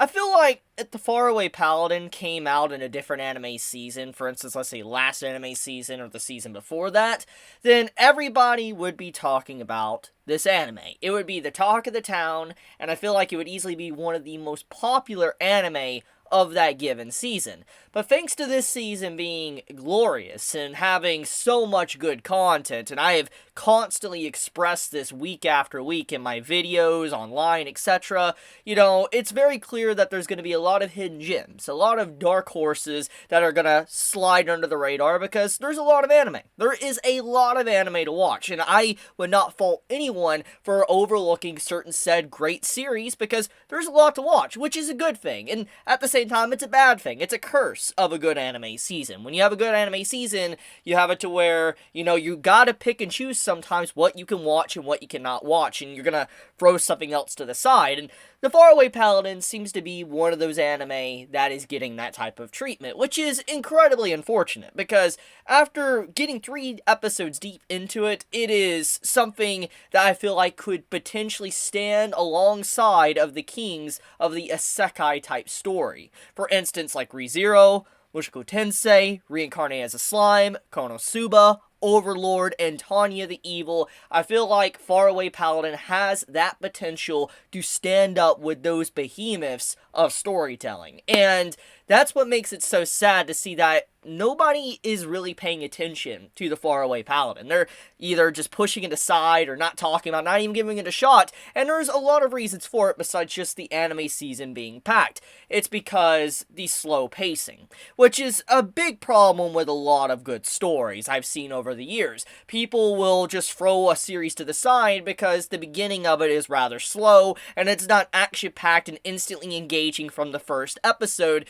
I feel like if the Faraway Paladin came out in a different anime season, for instance, let's say last anime season or the season before that, then everybody would be talking about this anime. It would be the talk of the town, and I feel like it would easily be one of the most popular anime of that given season. But thanks to this season being glorious and having so much good content, and I have constantly expressed this week after week in my videos, online, etc., it's very clear that there's going to be a lot of hidden gems, a lot of dark horses that are going to slide under the radar because there's a lot of anime. There is a lot of anime to watch, and I would not fault anyone for overlooking certain said great series because there's a lot to watch, which is a good thing, and at the same time, it's a bad thing. It's a curse of a good anime season. When you have a good anime season, you have it to where, you gotta pick and choose sometimes what you can watch and what you cannot watch, and you're gonna throw something else to the side, and the Faraway Paladin seems to be one of those anime that is getting that type of treatment, which is incredibly unfortunate, because after getting 3 episodes deep into it, it is something that I feel like could potentially stand alongside of the Kings of the Isekai type story. For instance, like ReZero, Mushoku Tensei, Reincarnated as a Slime, Konosuba, Overlord, and Tanya the Evil. I feel like Faraway Paladin has that potential to stand up with those behemoths of storytelling. And that's what makes it so sad to see that nobody is really paying attention to the Faraway Paladin. They're either just pushing it aside or not talking about, not even giving it a shot, and there's a lot of reasons for it besides just the anime season being packed. It's because the slow pacing, which is a big problem with a lot of good stories I've seen over the years. People will just throw a series to the side because the beginning of it is rather slow, and it's not action-packed and instantly engaging from the first episode.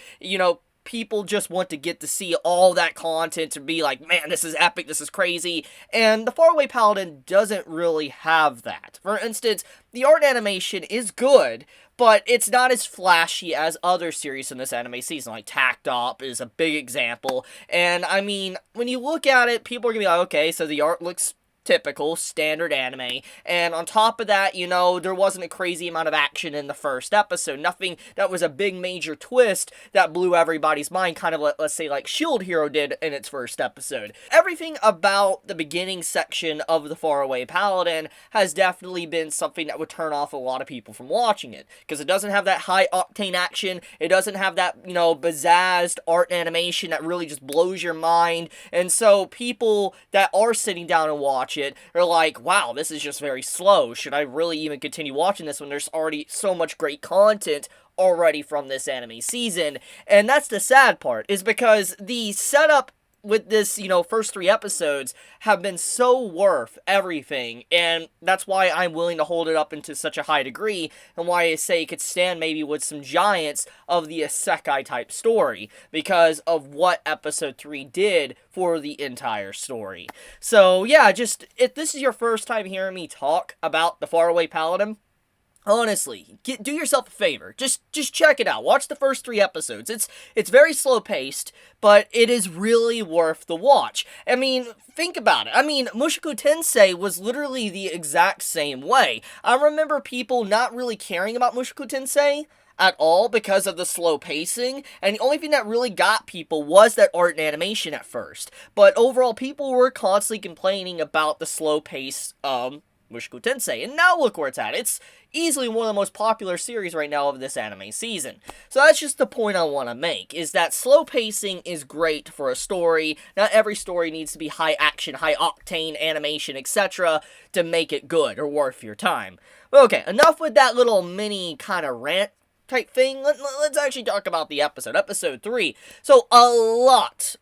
People just want to get to see all that content to be like, man, this is epic, this is crazy, and the Faraway Paladin doesn't really have that. For instance, the art animation is good, but it's not as flashy as other series in this anime season, like Tacked Up is a big example, and I mean, when you look at it, people are gonna be like, okay, so the art looks typical, standard anime, and on top of that, there wasn't a crazy amount of action in the first episode, nothing that was a big major twist that blew everybody's mind, kind of, let's say, like Shield Hero did in its first episode. Everything about the beginning section of the Faraway Paladin has definitely been something that would turn off a lot of people from watching it, because it doesn't have that high-octane action, it doesn't have that, bizzazzed art animation that really just blows your mind, and so people that are sitting down and watching it are like, wow, this is just very slow. Should I really even continue watching this when there's already so much great content already from this anime season? And that's the sad part, is because the setup with this, first 3 episodes have been so worth everything, and that's why I'm willing to hold it up into such a high degree, and why I say it could stand maybe with some giants of the Isekai type story, because of what episode 3 did for the entire story. So yeah, just, if this is your first time hearing me talk about the Faraway Paladin, honestly, do yourself a favor. Just check it out. Watch the first 3 episodes. It's very slow paced, but it is really worth the watch. I mean, think about it. I mean, Mushoku Tensei was literally the exact same way. I remember people not really caring about Mushoku Tensei at all because of the slow pacing, and the only thing that really got people was that art and animation at first. But overall, people were constantly complaining about the slow pace Mushoku Tensei, and now look where it's at. It's easily one of the most popular series right now of this anime season. So that's just the point I want to make, is that slow pacing is great for a story. Not every story needs to be high action, high octane animation, etc. to make it good or worth your time. But okay, enough with that little mini kind of rant type thing. Let's actually talk about the episode. Episode 3. So a lot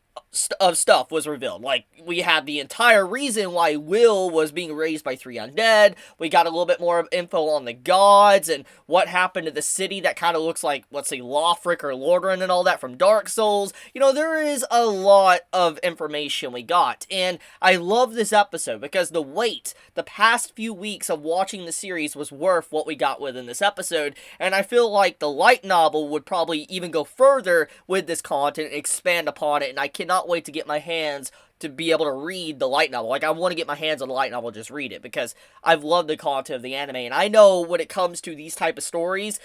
of stuff was revealed. Like, we had the entire reason why Will was being raised by 3 undead. We got a little bit more info on the gods and what happened to the city that kind of looks like, let's say, Lothric or Lordran and all that from Dark Souls. There is a lot of information we got, and I love this episode because the wait, the past few weeks of watching the series was worth what we got within this episode, and I feel like the light novel would probably even go further with this content and expand upon it, and I cannot wait to get my hands to be able to read the light novel. Like, I want to get my hands on the light novel and just read it, because I've loved the content of the anime, and I know when it comes to these type of stories,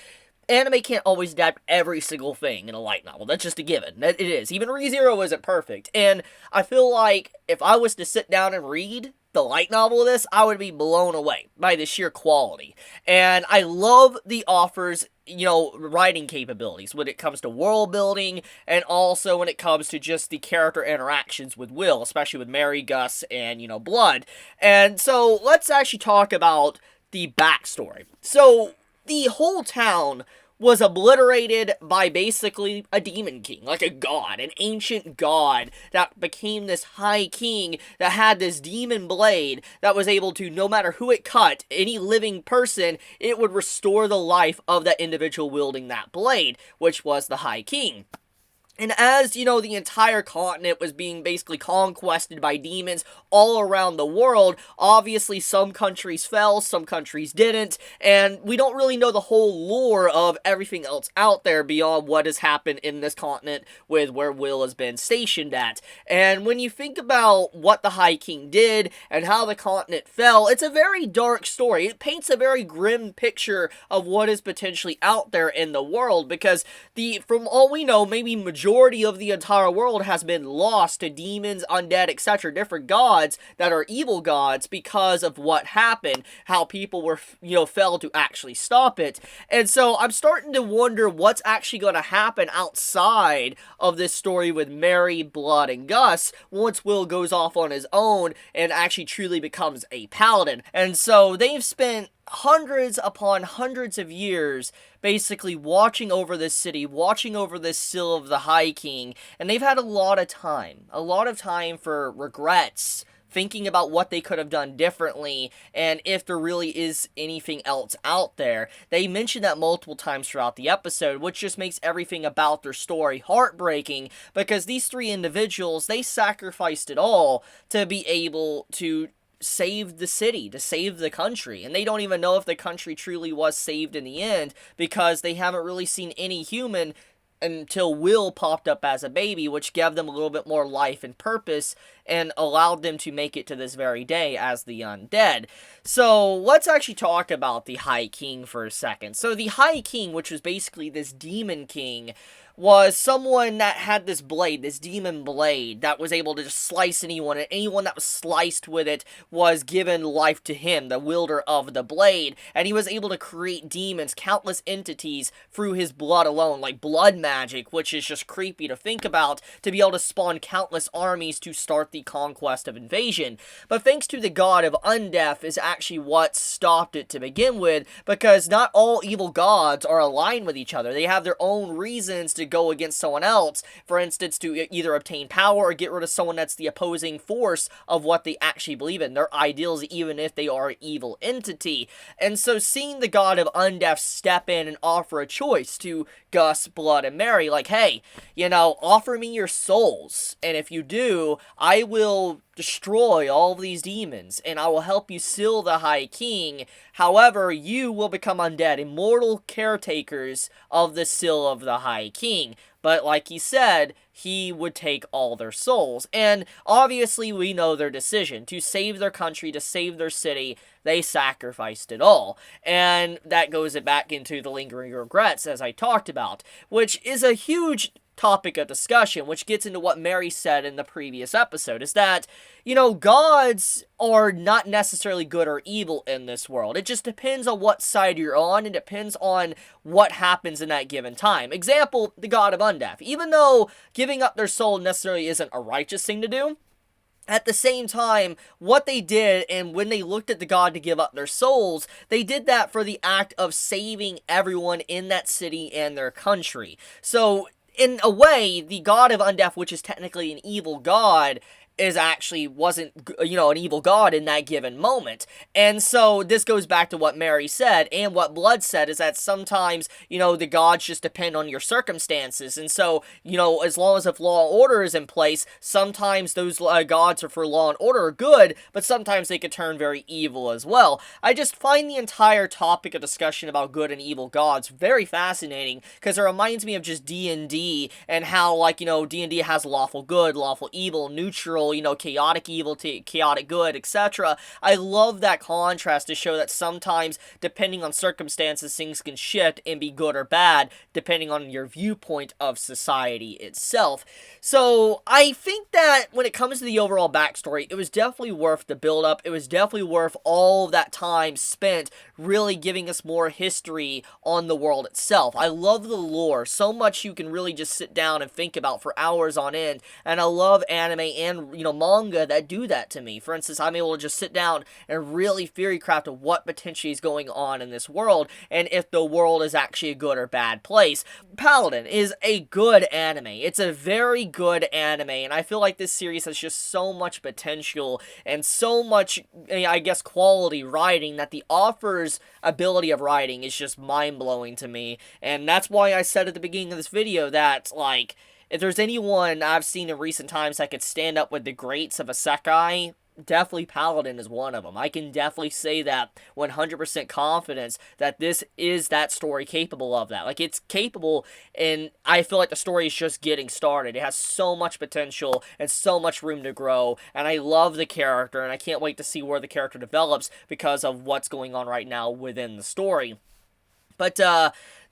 anime can't always adapt every single thing in a light novel. That's just a given. It is. Even ReZero isn't perfect. And I feel like if I was to sit down and read the light novel of this, I would be blown away by the sheer quality. And I love the author's, writing capabilities when it comes to world building and also when it comes to just the character interactions with Will, especially with Mary, Gus, and, Blood. And so let's actually talk about the backstory. So the whole town was obliterated by basically a demon king, like a god, an ancient god that became this high king that had this demon blade that was able to, no matter who it cut, any living person, it would restore the life of that individual wielding that blade, which was the high king. And as, the entire continent was being basically conquested by demons all around the world, obviously some countries fell, some countries didn't, and we don't really know the whole lore of everything else out there beyond what has happened in this continent with where Will has been stationed at. And when you think about what the High King did and how the continent fell, it's a very dark story. It paints a very grim picture of what is potentially out there in the world, because from all we know, maybe majority of the entire world has been lost to demons, undead, etc., different gods that are evil gods because of what happened, how people were, failed to actually stop it. And so I'm starting to wonder what's actually going to happen outside of this story with Mary, Blood, and Gus once Will goes off on his own and actually truly becomes a paladin. And so they've spent hundreds upon hundreds of years basically watching over this city, watching over this Seal of the High King, and they've had a lot of time for regrets, thinking about what they could have done differently, and if there really is anything else out there. They mention that multiple times throughout the episode, which just makes everything about their story heartbreaking, because these three individuals, they sacrificed it all to be able to save the city, to save the country, and they don't even know if the country truly was saved in the end, because they haven't really seen any human until Will popped up as a baby, which gave them a little bit more life and purpose and allowed them to make it to this very day as the undead. So let's actually talk about the High King for a second. So the High King, which was basically this demon king, was someone that had this blade, this demon blade, that was able to just slice anyone, and anyone that was sliced with it was given life to him, the wielder of the blade, and he was able to create demons, countless entities, through his blood alone, like blood magic, which is just creepy to think about, to be able to spawn countless armies to start the conquest of invasion. But thanks to the god of Undeath is actually what stopped it to begin with, because not all evil gods are aligned with each other. They have their own reasons to go against someone else, for instance, to either obtain power or get rid of someone that's the opposing force of what they actually believe in, their ideals, even if they are an evil entity. And so seeing the god of Undeath step in and offer a choice to Gus, Blood, and Mary, like, hey, offer me your souls, and if you do, I will destroy all of these demons, and I will help you seal the High King. However, you will become undead, immortal caretakers of the seal of the High King. But like he said, he would take all their souls. And obviously we know their decision. To save their country, to save their city, they sacrificed it all. And that goes back into the lingering regrets, as I talked about, which is a huge topic of discussion, which gets into what Mary said in the previous episode, is that, gods are not necessarily good or evil in this world. It just depends on what side you're on, and depends on what happens in that given time. Example, the god of Undeath. Even though giving up their soul necessarily isn't a righteous thing to do, at the same time, what they did, and when they looked at the god to give up their souls, they did that for the act of saving everyone in that city and their country. So in a way, the god of Undeath, which is technically an evil god, wasn't an evil god in that given moment. And so this goes back to what Mary said, and what Blood said, is that sometimes, the gods just depend on your circumstances. And so, as long as if law and order is in place, sometimes those gods are for law and order are good, but sometimes they could turn very evil as well. I just find the entire topic of discussion about good and evil gods very fascinating, because it reminds me of just D&D, and how, D&D has lawful good, lawful evil, neutral, neutral, chaotic evil to chaotic good, etc. I love that contrast to show that sometimes, depending on circumstances, things can shift and be good or bad, depending on your viewpoint of society itself. So, I think that when it comes to the overall backstory, it was definitely worth the build-up. It was definitely worth all of that time spent really giving us more history on the world itself. I love the lore. So much you can really just sit down and think about for hours on end. And I love anime and, manga that do that to me. For instance, I'm able to just sit down and really theory craft of what potentially is going on in this world, and if the world is actually a good or bad place. Paladin is a good anime. It's a very good anime, and I feel like this series has just so much potential and so much, I guess, quality writing that the author's ability of writing is just mind-blowing to me. And that's why I said at the beginning of this video that, like, if there's anyone I've seen in recent times that could stand up with the greats of Isekai, definitely Paladin is one of them. I can definitely say that 100% confidence that this is that story capable of that. Like, it's capable, and I feel like the story is just getting started. It has so much potential and so much room to grow, and I love the character, and I can't wait to see where the character develops because of what's going on right now within the story. But,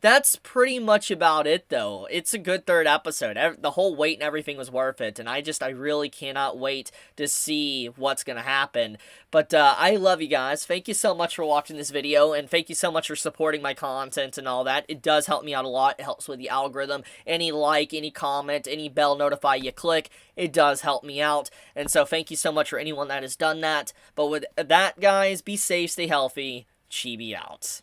that's pretty much about it, though. It's a good third episode. The whole wait and everything was worth it, and I really cannot wait to see what's gonna happen. But, I love you guys. Thank you so much for watching this video, and thank you so much for supporting my content and all that. It does help me out a lot. It helps with the algorithm. Any like, any comment, any bell notify you click, it does help me out. And so thank you so much for anyone that has done that. But with that, guys, be safe, stay healthy. Chibi out.